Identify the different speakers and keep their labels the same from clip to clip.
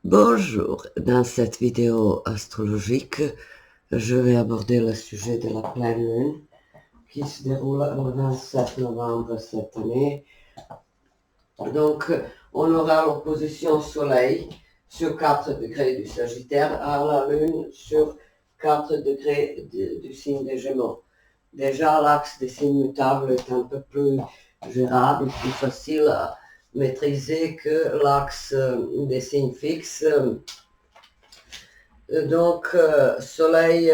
Speaker 1: Bonjour, dans cette vidéo astrologique, je vais aborder le sujet de la pleine lune qui se déroule le 27 novembre cette année. Donc, on aura l'opposition Soleil sur 4 degrés du Sagittaire à la Lune sur 4 degrés du signe des Gémeaux. Déjà, l'axe des signes mutables est un peu plus gérable, plus facile à maîtriser que l'axe des signes fixes. Donc, Soleil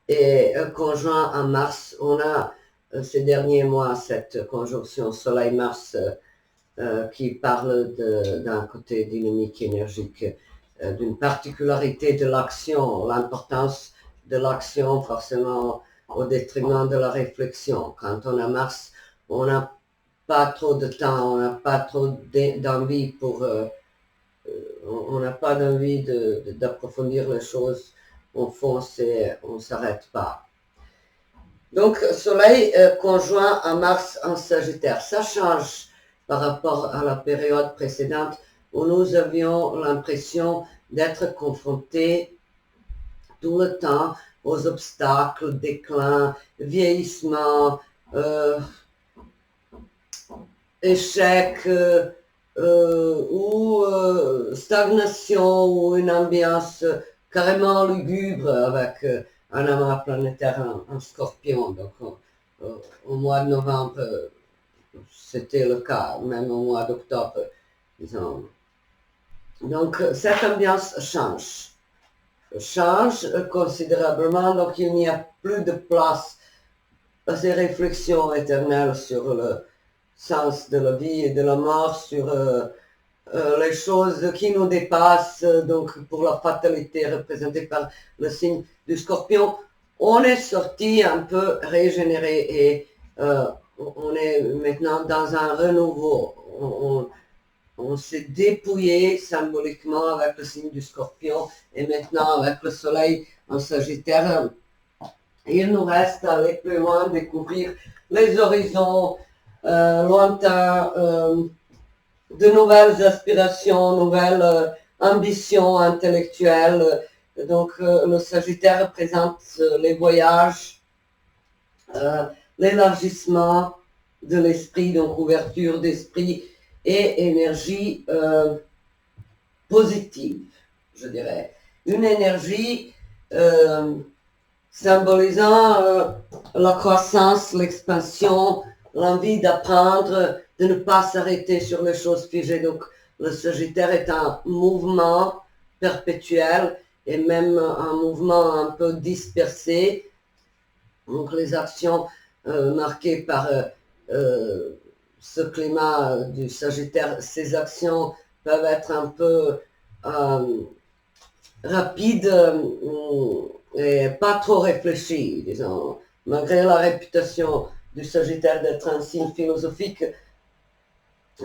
Speaker 1: est conjoint à Mars. On a ces derniers mois cette conjonction Soleil-Mars qui parle d'un côté dynamique, énergique, d'une particularité de l'action, l'importance de l'action forcément au détriment de la réflexion. Quand on a Mars, on n'a pas trop de temps, on n'a pas trop d'envie pour... on n'a pas d'envie d'approfondir les choses, on fonce et on ne s'arrête pas. Donc, Soleil conjoint à Mars en Sagittaire, ça change par rapport à la période précédente où nous avions l'impression d'être confrontés tout le temps aux obstacles, déclin, vieillissement, échec ou stagnation ou une ambiance carrément lugubre avec un amas planétaire en Scorpion. Donc au mois de novembre, c'était le cas, même au mois d'octobre, disons. Donc cette ambiance change considérablement, donc il n'y a plus de place à ces réflexions éternelles sur le sens de la vie et de la mort, sur les choses qui nous dépassent, donc pour la fatalité représentée par le signe du Scorpion, on est sorti un peu régénéré et on est maintenant dans un renouveau. On s'est dépouillé symboliquement avec le signe du Scorpion et maintenant avec le Soleil en Sagittaire. Il nous reste à aller plus loin, découvrir les horizons lointains, de nouvelles aspirations, nouvelles ambitions intellectuelles. Donc le Sagittaire représente les voyages, l'élargissement de l'esprit, donc ouverture d'esprit et énergie positive, je dirais. Une énergie symbolisant la croissance, l'expansion, l'envie d'apprendre, de ne pas s'arrêter sur les choses figées. Donc le Sagittaire est un mouvement perpétuel et même un mouvement un peu dispersé. Donc les actions marquées par ce climat du Sagittaire, ces actions peuvent être un peu rapides et pas trop réfléchies, disons. Malgré la réputation du Sagittaire d'être un signe philosophique,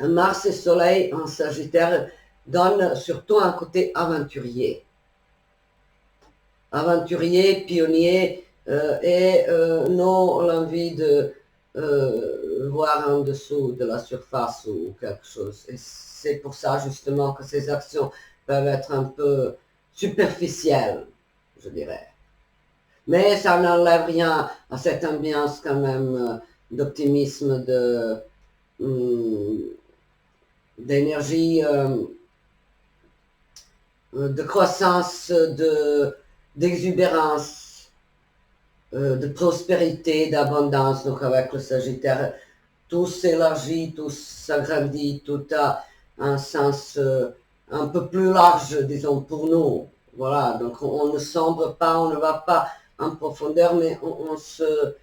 Speaker 1: Mars et Soleil en Sagittaire donnent surtout un côté aventurier. Aventurier, pionnier, et non l'envie de voir en dessous de la surface ou quelque chose. Et c'est pour ça justement que ces actions peuvent être un peu superficielles, je dirais. Mais ça n'enlève rien à cette ambiance quand même d'optimisme, d'énergie, de croissance, d'exubérance, de prospérité, d'abondance. Donc avec le Sagittaire, tout s'élargit, tout s'agrandit, tout a un sens un peu plus large, disons, pour nous. Voilà, donc on ne sombre pas, on ne va pas en profondeur, mais on se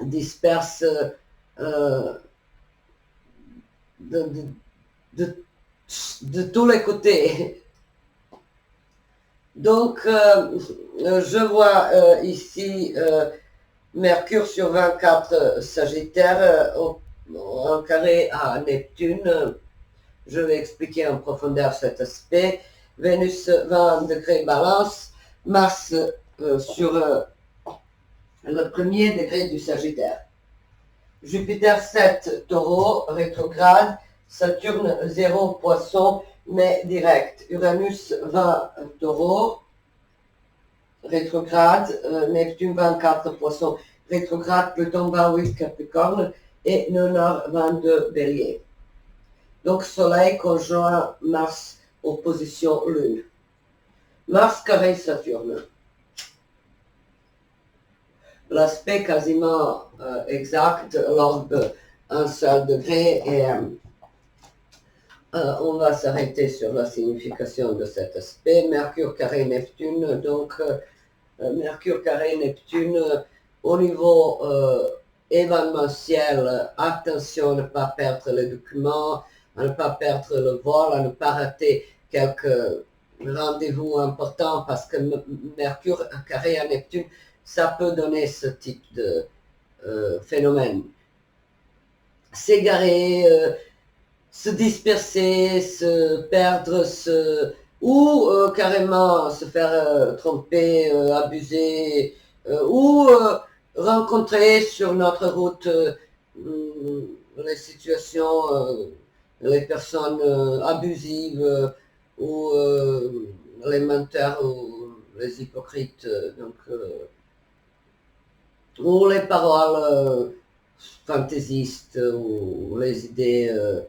Speaker 1: disperse de, de tous les côtés. Donc, je vois ici Mercure sur 24 Sagittaire en carré à Neptune. Je vais expliquer en profondeur cet aspect. Vénus 20 degrés Balance, Mars sur le premier degré du Sagittaire. Jupiter 7 Taureau rétrograde, Saturne 0 Poisson, mais direct. Uranus 20 taureau, rétrograde, Neptune 24 poisson, rétrograde, Pluton 28 capricorne et lunaire 22 bélier. Donc Soleil conjoint Mars, opposition Lune. Mars carré Saturne. L'aspect quasiment exact, l'orbe un seul degré et on va s'arrêter sur la signification de cet aspect. Mercure carré Neptune, donc Mercure carré Neptune au niveau événementiel, attention à ne pas perdre les documents, à ne pas perdre le vol, à ne pas rater quelques rendez-vous importants parce que Mercure carré à Neptune, ça peut donner ce type de phénomène. S'égarer, se disperser, se perdre, ou carrément se faire tromper, abuser, ou rencontrer sur notre route les situations, les personnes abusives ou les menteurs ou les hypocrites, donc, ou les paroles fantaisistes ou les idées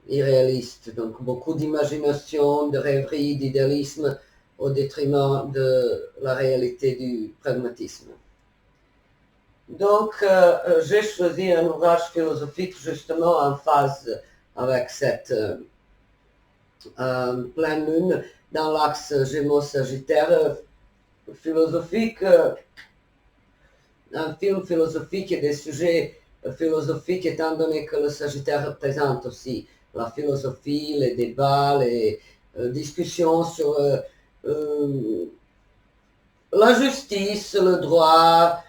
Speaker 1: irréalistes, donc beaucoup d'imagination, de rêverie, d'idéalisme au détriment de la réalité du pragmatisme. Donc j'ai choisi un ouvrage philosophique justement en phase avec cette pleine lune dans l'axe Gémeaux-Sagittaire philosophique, un film philosophique et des sujets philosophiques étant donné que le Sagittaire représente aussi la philosophie, les débats, les discussions sur la justice, le droit,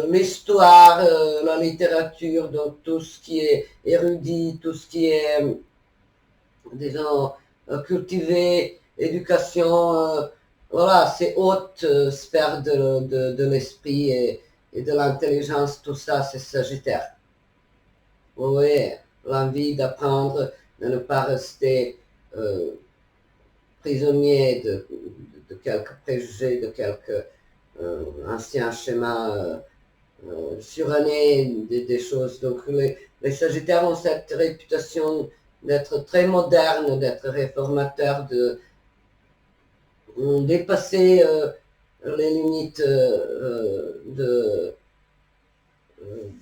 Speaker 1: l'histoire, la littérature, donc tout ce qui est érudit, tout ce qui est, disons, cultivé, éducation, voilà, ces hautes sphères de l'esprit et de l'intelligence, tout ça, c'est Sagittaire. Vous voyez, l'envie d'apprendre, de ne pas rester prisonnier de quelques préjugés, de quelques anciens schémas surannés, des choses. Donc les Sagittaires ont cette réputation d'être très modernes, d'être réformateurs, de dépasser les limites de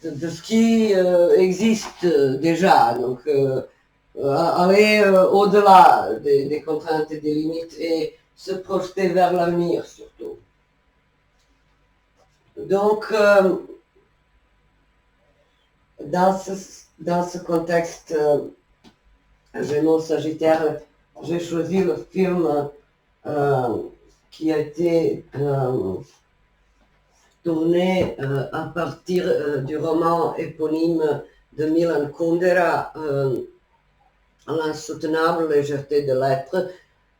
Speaker 1: ce qui existe déjà. Donc aller au-delà des contraintes et des limites et se projeter vers l'avenir surtout. Donc dans ce contexte Gémeaux Sagittaire, j'ai choisi le film qui a été tourné à partir du roman éponyme de Milan Kundera, L'insoutenable légèreté de l'être.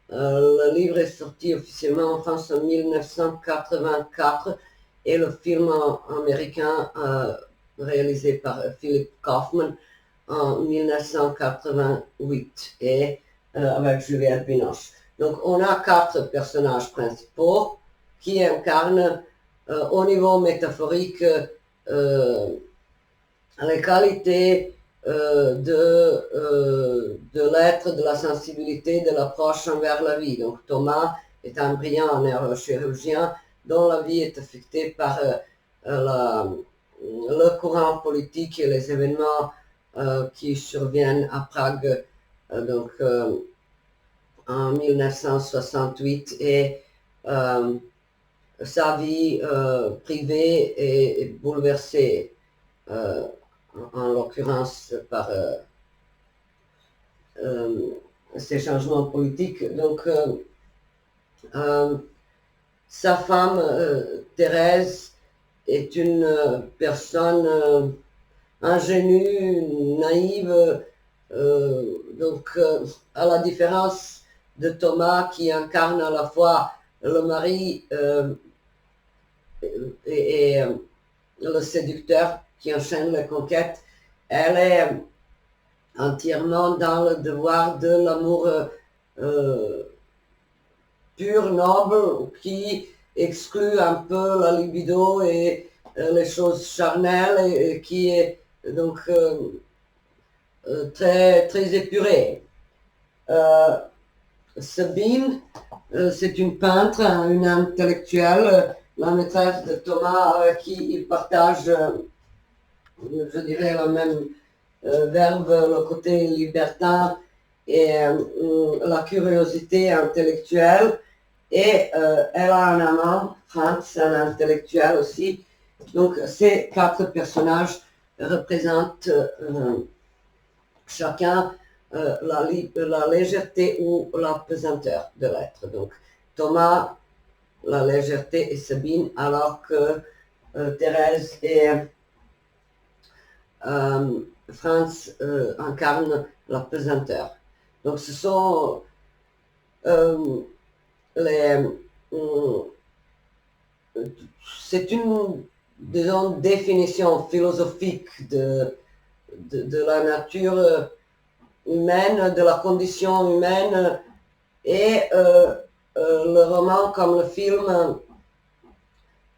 Speaker 1: Le livre est sorti officiellement en France en 1984 et le film américain réalisé par Philip Kaufman en 1988 et avec Juliette Binoche. Donc on a 4 personnages principaux qui incarnent au niveau métaphorique les qualités de l'être, de la sensibilité, de l'approche envers la vie. Donc Thomas est un brillant neurochirurgien dont la vie est affectée par le courant politique et les événements qui surviennent à Prague donc, en 1968 et sa vie privée est bouleversée, en l'occurrence par ces changements politiques. Donc sa femme, Thérèse, est une personne ingénue, naïve, donc à la différence de Thomas qui incarne à la fois le mari et le séducteur qui enchaîne les conquêtes, elle est entièrement dans le devoir de l'amour pur, noble, qui exclut un peu la libido et les choses charnelles et qui est donc très, très épuré. Sabine, c'est une peintre, une intellectuelle, la maîtresse de Thomas avec qui il partage, je dirais, le même verbe, le côté libertin et la curiosité intellectuelle. Et elle a un amant, Franz, un intellectuel aussi. Donc ces quatre personnages représentent chacun la légèreté ou la pesanteur de l'être. Donc Thomas, la légèreté et Sabine, alors que Thérèse et Franz incarnent la pesanteur. Donc ce sont les... c'est une, disons, définition philosophique de la nature humaine, de la condition humaine, et le roman comme le film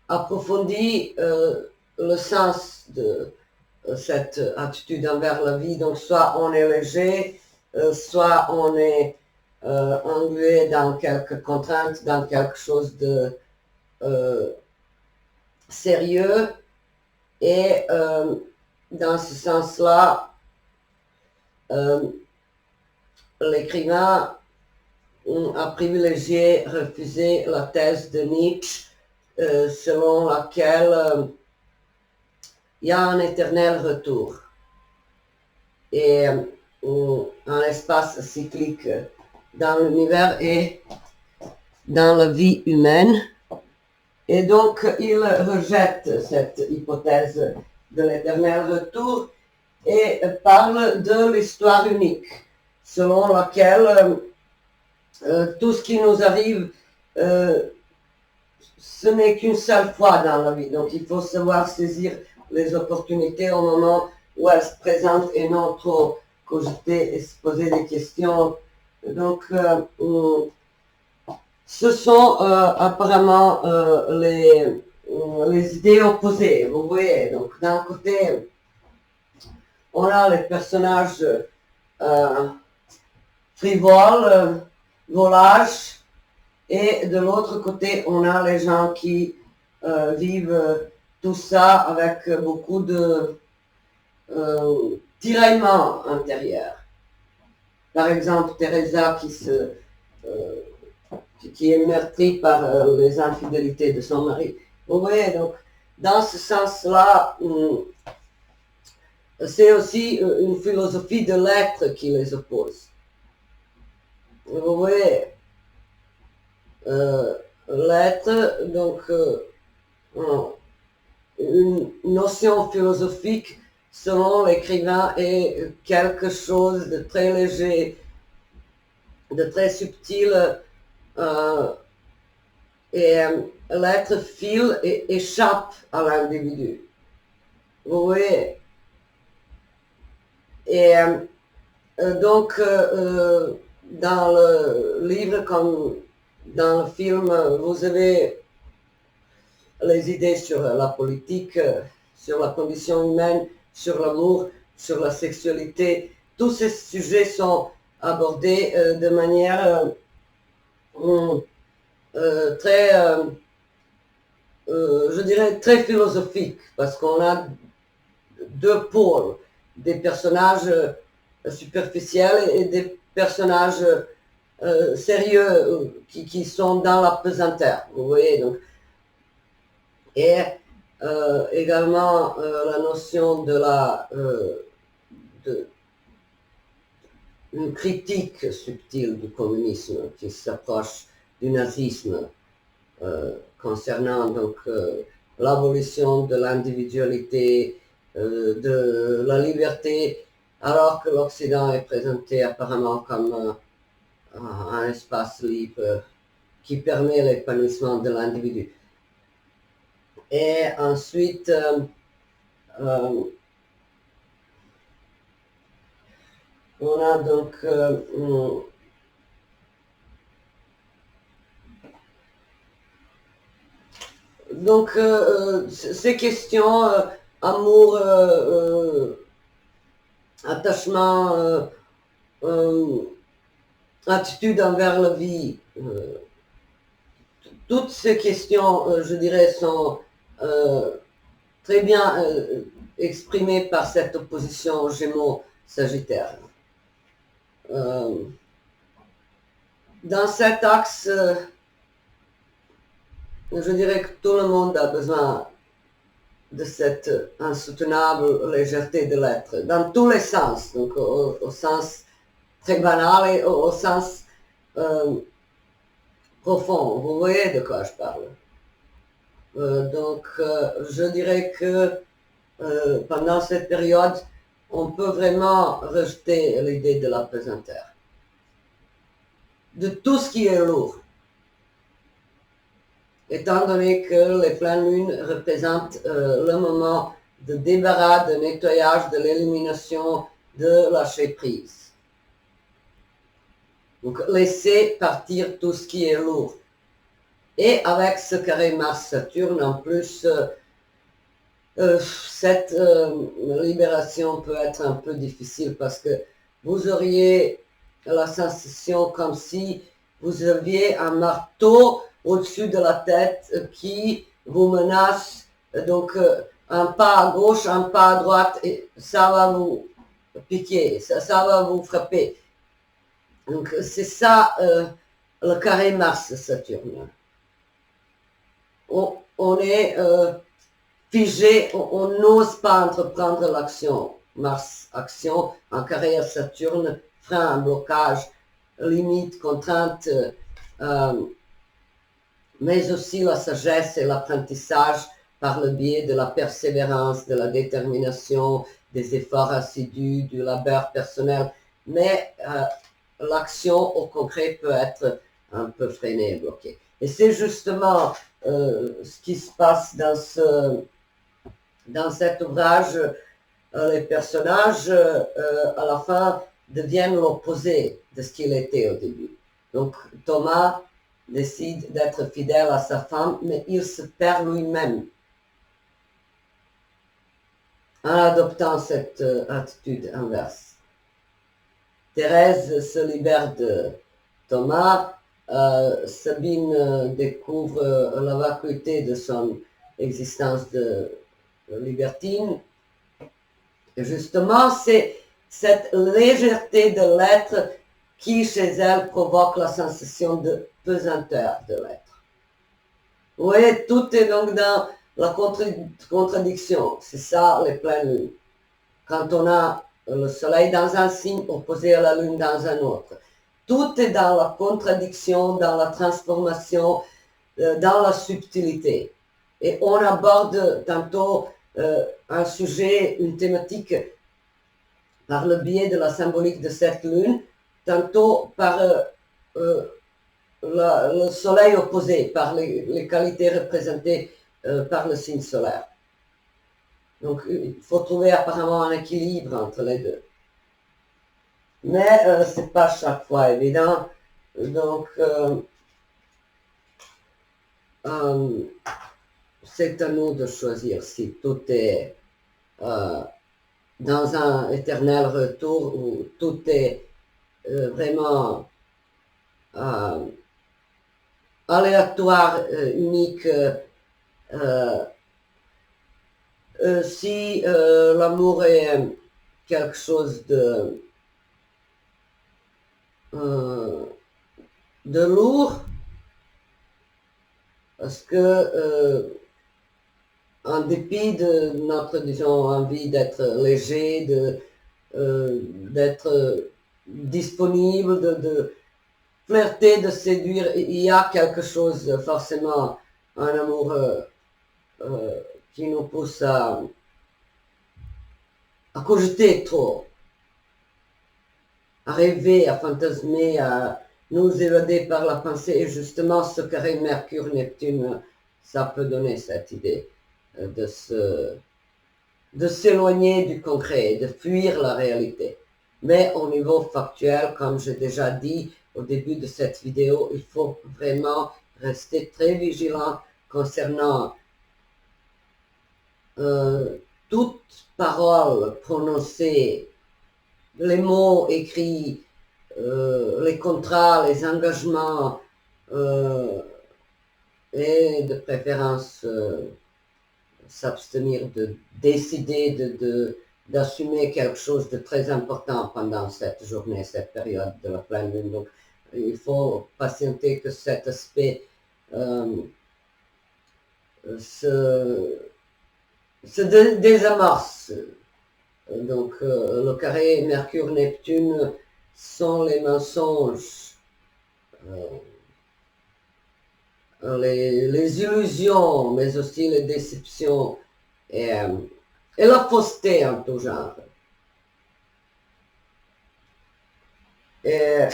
Speaker 1: approfondit le sens de cette attitude envers la vie. Donc soit on est léger, soit on est englué dans quelques contraintes, dans quelque chose de sérieux, et dans ce sens-là, l'écrivain a privilégié, refusé la thèse de Nietzsche selon laquelle il y a un éternel retour et un espace cyclique dans l'univers et dans la vie humaine. Et donc, il rejette cette hypothèse de l'éternel retour et parle de l'histoire unique, selon laquelle tout ce qui nous arrive, ce n'est qu'une seule fois dans la vie. Donc, il faut savoir saisir les opportunités au moment où elles se présentent et non trop cogiter et se poser des questions. Donc, ce sont apparemment les idées opposées, vous voyez. Donc, d'un côté, on a les personnages frivoles, volages, et de l'autre côté, on a les gens qui vivent tout ça avec beaucoup de tiraillements intérieurs. Par exemple, Teresa qui est meurtrie par les infidélités de son mari. Vous voyez, donc, dans ce sens-là, c'est aussi une philosophie de l'être qui les oppose. Vous voyez, l'être, donc, une notion philosophique selon l'écrivain est quelque chose de très léger, de très subtil, et l'être file et échappe à l'individu. Vous voyez? Et donc, dans le livre comme dans le film, vous avez les idées sur la politique, sur la condition humaine, sur l'amour, sur la sexualité. Tous ces sujets sont abordés de manière très, je dirais, très philosophique, parce qu'on a deux pôles, des personnages superficiels et des personnages sérieux qui sont dans la pesanteur, vous voyez. Donc, et également la notion de une critique subtile du communisme qui s'approche du nazisme concernant donc l'abolition de l'individualité, de la liberté, alors que l'Occident est présenté apparemment comme un espace libre qui permet l'épanouissement de l'individu. Et ensuite, On a donc ces questions, amour, attachement, attitude envers la vie, toutes ces questions, je dirais, sont très bien exprimées par cette opposition Gémeaux-Sagittaire. Dans cet axe, je dirais que tout le monde a besoin de cette insoutenable légèreté de l'être, dans tous les sens, donc au sens très banal et au sens profond. Vous voyez de quoi je parle. Donc, je dirais que pendant cette période, on peut vraiment rejeter l'idée de la pesanteur, de tout ce qui est lourd, étant donné que les pleines lunes représentent le moment de débarras, de nettoyage, de l'élimination, de lâcher prise. Donc, laisser partir tout ce qui est lourd. Et avec ce carré Mars-Saturne, en plus, cette libération peut être un peu difficile parce que vous auriez la sensation comme si vous aviez un marteau au-dessus de la tête qui vous menace, donc un pas à gauche, un pas à droite, et ça va vous piquer, ça va vous frapper. Donc c'est ça le carré Mars-Saturne. On est figé, on n'ose pas entreprendre l'action. Mars, action, en carré Saturne, frein, blocage, limite, contrainte, mais aussi la sagesse et l'apprentissage par le biais de la persévérance, de la détermination, des efforts assidus, du labeur personnel. Mais l'action au concret peut être un peu freinée et bloquée. Et c'est justement ce qui se passe dans cet ouvrage. Les personnages, à la fin, deviennent l'opposé de ce qu'il était au début. Donc Thomas décide d'être fidèle à sa femme, mais il se perd lui-même en adoptant cette attitude inverse. Thérèse se libère de Thomas, Sabine découvre la vacuité de son existence de libertine. Et justement, c'est cette légèreté de l'être qui, chez elle, provoque la sensation de pesanteur de l'être. Vous voyez, tout est donc dans la contradiction. C'est ça, les pleines lunes. Quand on a le soleil dans un signe opposé à la lune dans un autre. Tout est dans la contradiction, dans la transformation, dans la subtilité. Et on aborde tantôt un sujet, une thématique par le biais de la symbolique de cette lune, tantôt par le soleil opposé, par les qualités représentées par le signe solaire. Donc il faut trouver apparemment un équilibre entre les deux. Mais ce n'est pas chaque fois évident. Donc c'est à nous de choisir si tout est dans un éternel retour où tout est vraiment aléatoire, unique. Si l'amour est quelque chose de lourd, parce que en dépit de notre, disons, envie d'être léger, d'être disponible, de flirter, de séduire, il y a quelque chose, forcément, un amour qui nous pousse à cogiter trop, à rêver, à fantasmer, à nous évader par la pensée. Et justement, ce carré Mercure-Neptune, ça peut donner cette idée de s'éloigner du concret, de fuir la réalité. Mais au niveau factuel, comme j'ai déjà dit au début de cette vidéo, il faut vraiment rester très vigilant concernant toute parole prononcée, les mots écrits, les contrats, les engagements, et de préférence s'abstenir de décider d'assumer quelque chose de très important pendant cette journée, cette période de la pleine lune. Donc, il faut patienter que cet aspect se désamorce. Donc, le carré Mercure-Neptune sont les mensonges, les illusions, mais aussi les déceptions et la fausseté en tout genre. Et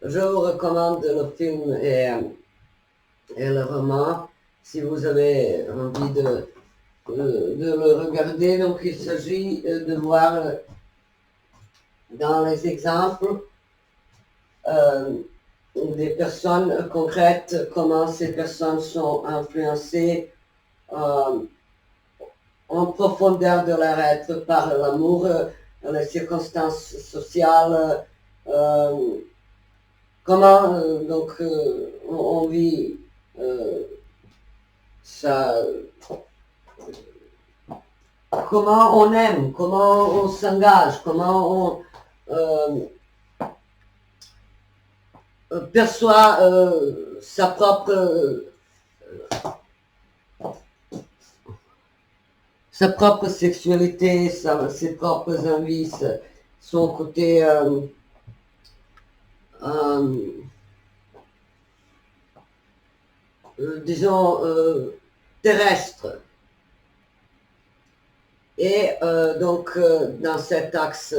Speaker 1: je vous recommande le film et le roman si vous avez envie de le regarder. Donc il s'agit de voir dans les exemples des personnes concrètes, comment ces personnes sont influencées en profondeur de leur être par l'amour, les circonstances sociales, comment donc on vit ça, comment on aime, comment on s'engage, comment on perçoit sa propre sexualité, ses propres envies, son côté disons terrestre. Et donc dans cet axe,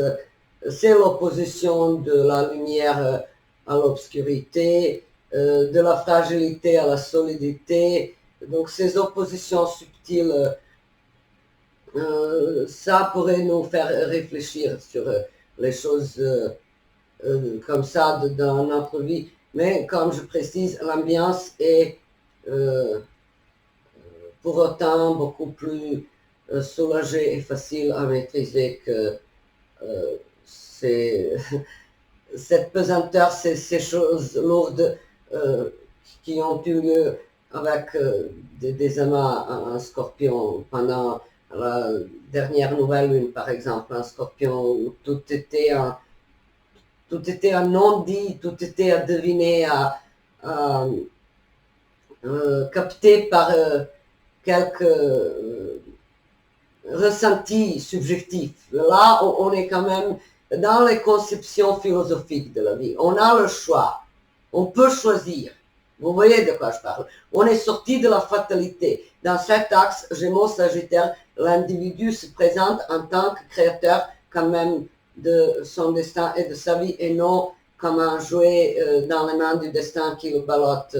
Speaker 1: c'est l'opposition de la lumière à l'obscurité, de la fragilité à la solidité. Donc ces oppositions subtiles, ça pourrait nous faire réfléchir sur les choses comme ça dans notre vie. Mais comme je précise, l'ambiance est pour autant beaucoup plus soulagée et facile à maîtriser que cette pesanteur, ces choses lourdes qui ont eu lieu avec des amas en Scorpion pendant la dernière nouvelle lune, par exemple, en Scorpion, où tout était un non-dit, tout était à deviner, à capter par quelques ressentis subjectifs. Là, on est quand même dans les conceptions philosophiques de la vie. On a le choix. On peut choisir. Vous voyez de quoi je parle. On est sorti de la fatalité. Dans cet axe Gémeaux-Sagittaire, l'individu se présente en tant que créateur quand même de son destin et de sa vie, et non comme un jouet dans les mains du destin qui le ballotte,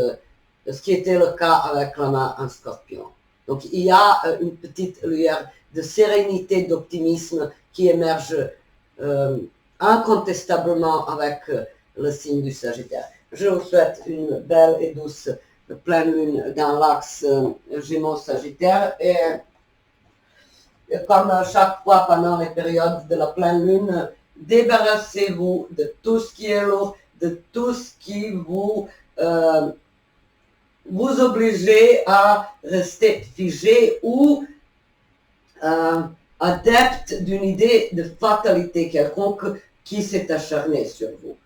Speaker 1: ce qui était le cas avec la main en Scorpion. Donc il y a une petite lueur de sérénité, d'optimisme qui émerge incontestablement avec le signe du Sagittaire. Je vous souhaite une belle et douce pleine lune dans l'axe Gémeaux-Sagittaire, et comme chaque fois pendant les périodes de la pleine lune, débarrassez-vous de tout ce qui est lourd, de tout ce qui vous oblige à rester figé ou adepte d'une idée de fatalité quelconque qui s'est acharnée sur vous.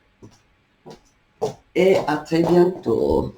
Speaker 1: Et à très bientôt.